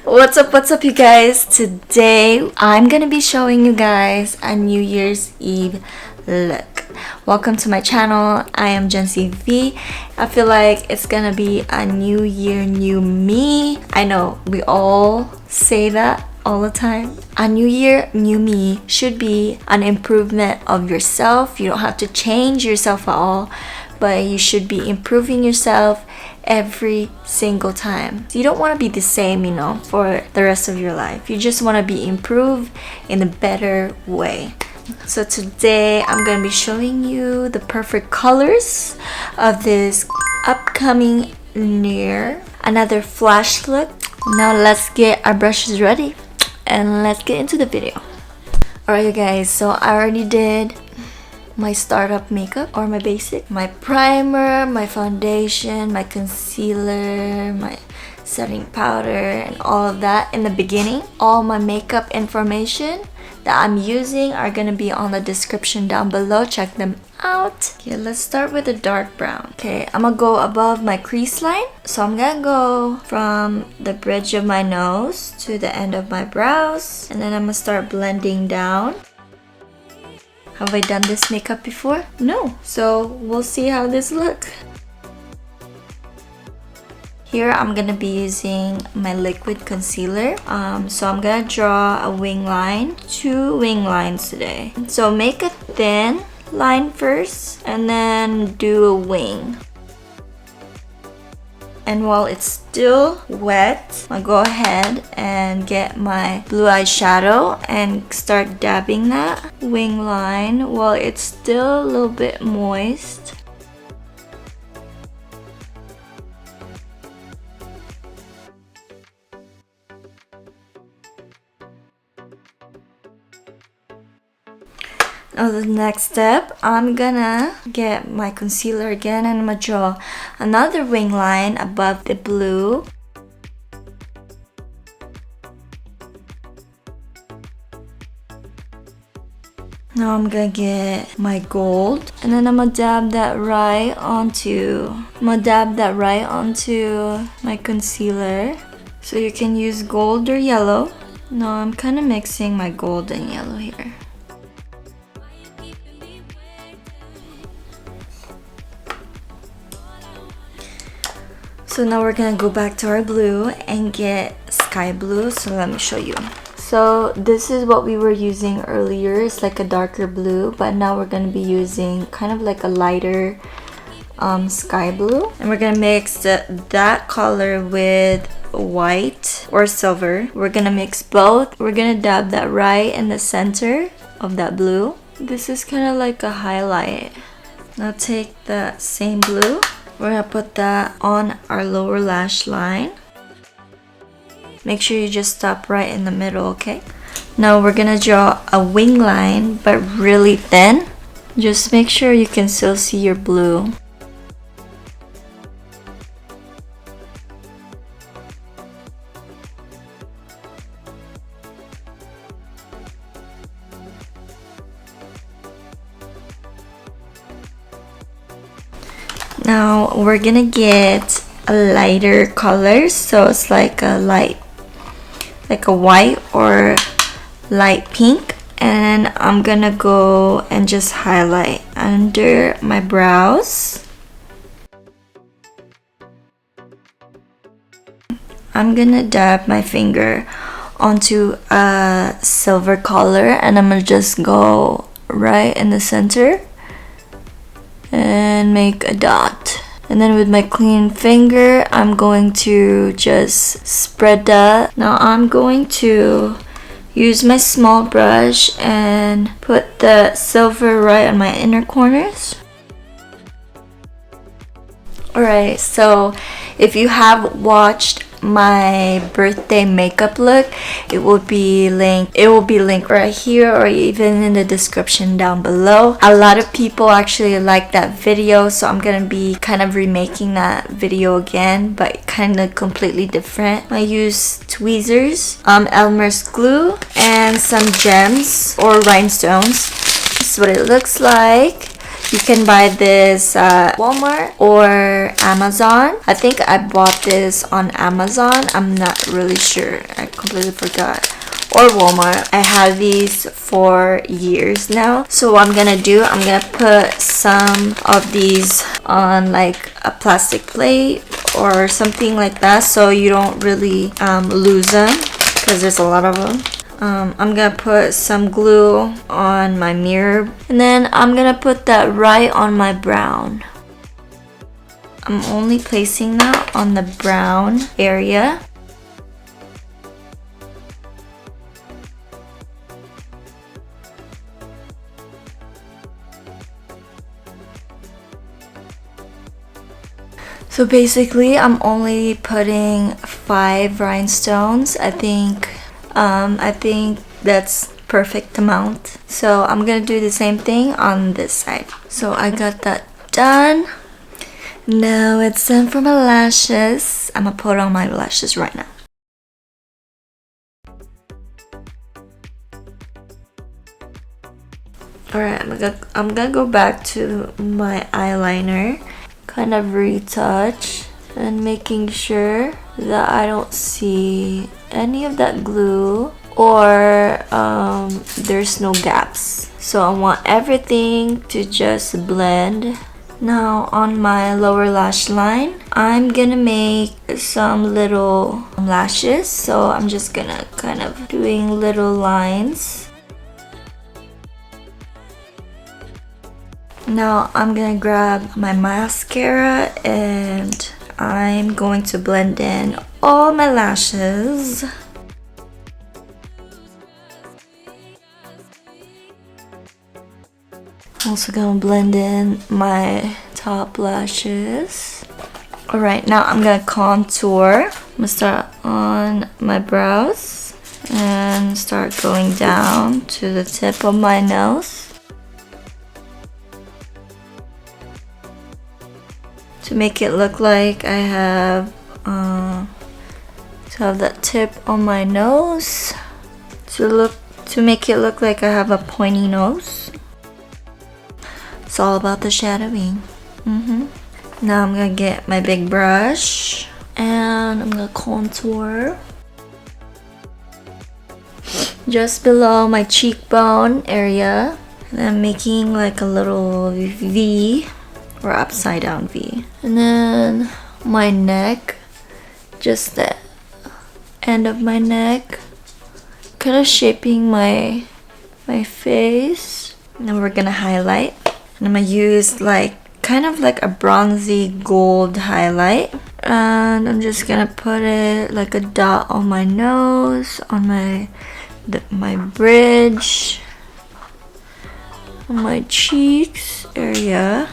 What's up you guys? Today I'm gonna be showing you guys a New Year's Eve look. Welcome to my channel. I am Jency V. I feel like it's gonna be a new year, new me. I know we all say that all the time. A new year, new me should be an improvement of yourself. You don't have to change yourself at all, but you should be improving yourself every single time. So you don't want to be the same, for the rest of your life. You just want to be improved in a better way. So today I'm going to be showing you the perfect colors of this upcoming New Year. Another flash look. Now let's get our brushes ready and let's get into the video. Alright you guys, so I already did my startup makeup or my basic, my primer, my foundation, my concealer, my setting powder, and all of that in the beginning. All my makeup information that I'm using are gonna be on the description down below. Check them out. Okay, let's start with a dark brown. Okay, I'm gonna go above my crease line. So I'm gonna go from the bridge of my nose to the end of my brows, and then I'm gonna start blending down. Have I done this makeup before? No. So we'll see how this looks. Here I'm gonna be using my liquid concealer. So I'm gonna draw a wing line, 2 wing lines today. So make a thin line first and then do a wing. And while it's still wet, I'll go ahead and get my blue eyeshadow and start dabbing that wing line while it's still a little bit moist. Now the next step, I'm gonna get my concealer again and I'm gonna draw another wing line above the blue. Now I'm gonna get my gold and then I'm gonna dab that right onto my concealer. So you can use gold or yellow. Now I'm kind of mixing my gold and yellow here. So now we're gonna go back to our blue and get sky blue. So let me show you. So this is what we were using earlier. It's like a darker blue, but now we're gonna be using kind of like a lighter sky blue. And we're gonna mix that color with white or silver. We're gonna mix both. We're gonna dab that right in the center of that blue. This is kind of like a highlight. Now take the same blue. We're gonna put that on our lower lash line. Make sure you just stop right in the middle, okay? Now we're gonna draw a wing line, but really thin. Just make sure you can still see your blue. Now we're gonna get a lighter color, so it's like a white or light pink, and I'm gonna go and just highlight under my brows. I'm gonna dab my finger onto a silver color and I'm gonna just go right in the center and make a dot. And then with my clean finger, I'm going to just spread that. Now I'm going to use my small brush and put the silver right on my inner corners. Alright, so if you have watched my birthday makeup look, it will be linked right here or even in the description down below. A lot of people actually like that video, so I'm gonna be kind of remaking that video again, but kind of completely different. I use tweezers, Elmer's glue, and some gems or rhinestones. This is what it looks like. You can buy this at Walmart or Amazon. I think I bought this on Amazon. I'm not really sure. I completely forgot. Or Walmart. I have these for years now. So what I'm gonna do, I'm gonna put some of these on like a plastic plate or something like that, so you don't really lose them, because there's a lot of them. I'm gonna put some glue on my mirror, and then I'm gonna put that right on my brown. I'm only placing that on the brown area. So basically, I'm only putting 5 rhinestones. I think that's perfect amount. So I'm gonna do the same thing on this side. So I got that done. Now it's time for my lashes. I'm gonna put on my lashes right now. Alright, I'm gonna go back to my eyeliner, kind of retouch, and making sure that I don't see any of that glue or there's no gaps. So I want everything to just blend. Now on my lower lash line, I'm gonna make some little lashes. So I'm just gonna kind of doing little lines. Now I'm gonna grab my mascara and I'm going to blend in all my lashes. Also gonna blend in my top lashes. Alright, now I'm gonna contour. I'm gonna start on my brows and start going down to the tip of my nose. To make it look like I have that tip on my nose, to make it look like I have a pointy nose. It's all about the shadowing. Now I'm gonna get my big brush and I'm gonna contour just below my cheekbone area, and I'm making like a little V or upside down V. And then my neck, just the end of my neck, kind of shaping my face. And then we're gonna highlight, and I'm gonna use like kind of like a bronzy gold highlight, and I'm just gonna put it like a dot on my nose, on my bridge, on my cheeks area.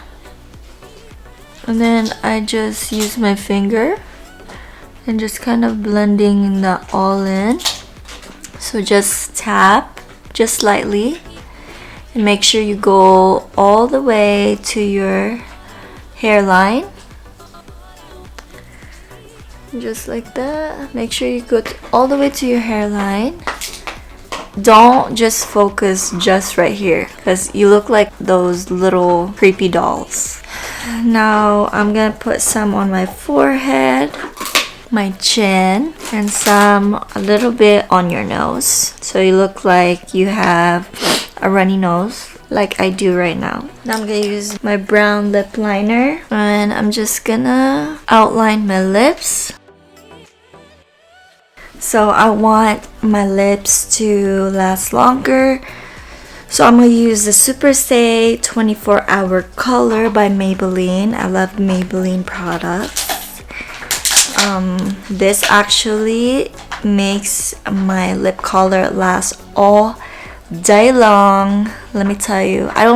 And then I just use my finger and just kind of blending that all in. So just tap just lightly and make sure you go all the way to your hairline. Just like that. Make sure you go all the way to your hairline. Don't just focus just right here, because you look like those little creepy dolls. Now I'm gonna put some on my forehead, my chin, and a little bit on your nose, so you look like you have a runny nose like I do right now. Now I'm gonna use my brown lip liner, and I'm just gonna outline my lips. So I want my lips to last longer, so I'm gonna use the Super Stay 24-Hour Color by Maybelline. I love Maybelline products. This actually makes my lip color last all day long. Let me tell you, I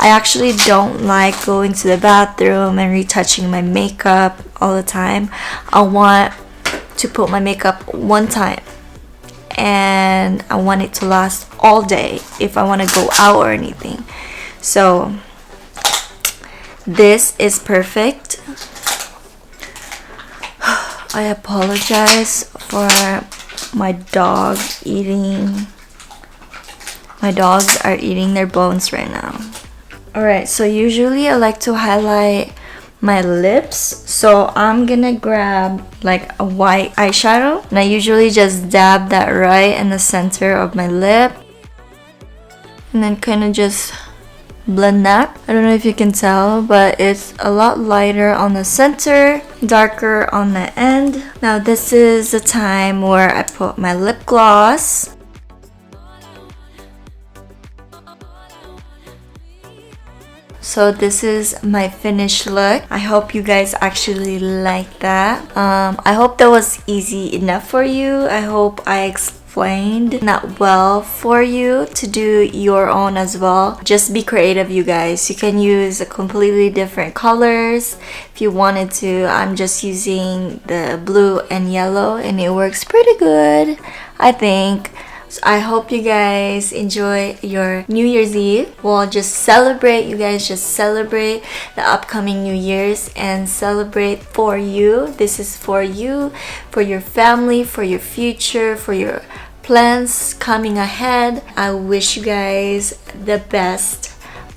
actually don't like going to the bathroom and retouching my makeup all the time. I want to put my makeup one time, and I want it to last all day if I want to go out or anything. So this is perfect. I apologize for my dog eating. My dogs are eating their bones right now. Alright, so usually I like to highlight my lips, so I'm gonna grab like a white eyeshadow, and I usually just dab that right in the center of my lip and then kind of just blend that. I don't know if you can tell, but it's a lot lighter on the center, darker on the end. Now this is the time where I put my lip gloss. So this is my finished look. I hope you guys actually like that. I hope that was easy enough for you. I hope I explained that well for you to do your own as well. Just be creative, you guys. You can use completely different colors if you wanted to. I'm just using the blue and yellow and it works pretty good, I think. So I hope you guys enjoy your New Year's Eve. Well, just celebrate. You guys just celebrate the upcoming New Year's and celebrate for you. This is for you, for your family, for your future, for your plans coming ahead. I wish you guys the best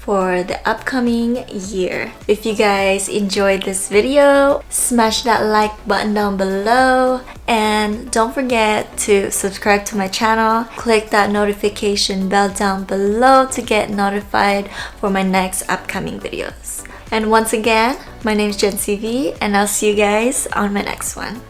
for the upcoming year. If you guys enjoyed this video, smash that like button down below and don't forget to subscribe to my channel. Click that notification bell down below to get notified for my next upcoming videos. And once again, my name is Jen CV and I'll see you guys on my next one.